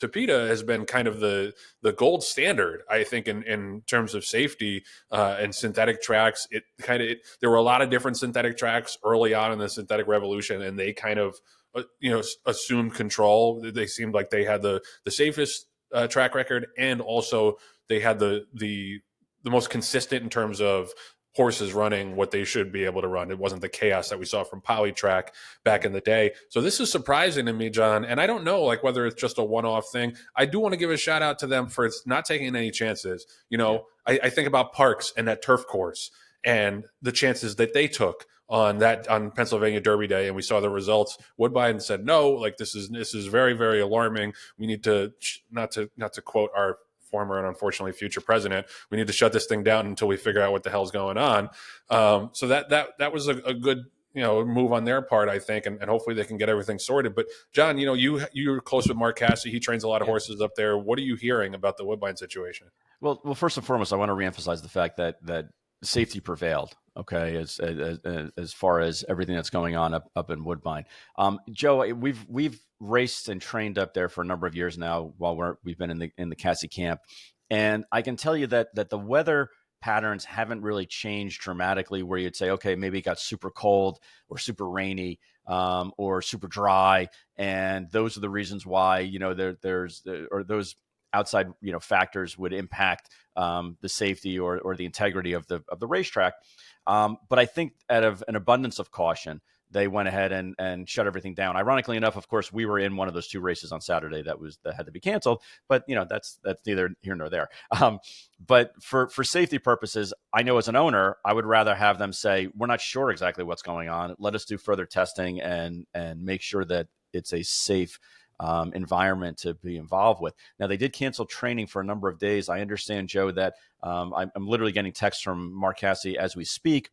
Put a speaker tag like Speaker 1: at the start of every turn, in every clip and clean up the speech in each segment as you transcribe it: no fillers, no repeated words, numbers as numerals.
Speaker 1: Tapeta has been kind of the gold standard, I think, in terms of safety and synthetic tracks. There were a lot of different synthetic tracks early on in the synthetic revolution, and they kind of assumed control. They seemed like they had the safest track record, and also they had the most consistent in terms of horses running what they should be able to run. It wasn't the chaos that we saw from Polytrack back in the day. So this is surprising to me, John. And I don't know whether it's just a one-off thing. I do want to give a shout out to them for not taking any chances. I think about Parks and that turf course and the chances that they took on Pennsylvania Derby Day, and we saw the results. Woodbine said no, this is very, very alarming. We need to not to quote our former and unfortunately future president, we need to shut this thing down until we figure out what the hell's going on. So that was a good move on their part, I think, and hopefully they can get everything sorted. But John, you're close with Mark Cassidy. He trains a lot of horses up there. What are you hearing about the Woodbine situation?
Speaker 2: Well, first and foremost, I want to reemphasize the fact that safety prevailed. Okay, as far as everything that's going on up in Woodbine, Joe, we've raced and trained up there for a number of years now while we've been in the Cassie camp, and I can tell you that the weather patterns haven't really changed dramatically. Where you'd say, okay, maybe it got super cold or super rainy or super dry, and those are the reasons why there's those outside factors would impact the safety or the integrity of the racetrack. But I think out of an abundance of caution, they went ahead and shut everything down. Ironically enough, of course, we were in one of those two races on Saturday that had to be canceled. But that's neither here nor there. But for safety purposes, I know as an owner, I would rather have them say, we're not sure exactly what's going on. Let us do further testing and make sure that it's a safe environment to be involved with. Now, they did cancel training for a number of days. I understand, Joe, that I'm literally getting texts from Mark Cassidy as we speak.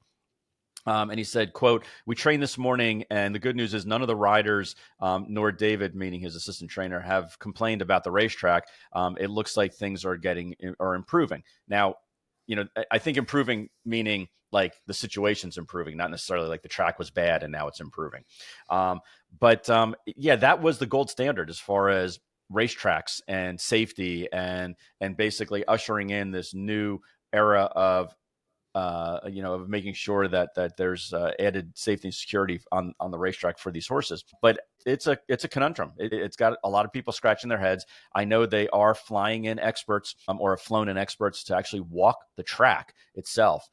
Speaker 2: And he said, quote, "We trained this morning, and the good news is none of the riders, nor David," meaning his assistant trainer, "have complained about the racetrack. It looks like things are improving." Now, I think improving meaning like the situation's improving, not necessarily like the track was bad and now it's improving. But that was the gold standard as far as racetracks and safety and basically ushering in this new era of making sure that there's added safety and security on the racetrack for these horses. But it's a conundrum. It's got a lot of people scratching their heads. I know they are flying in experts or have flown in experts to actually walk the track itself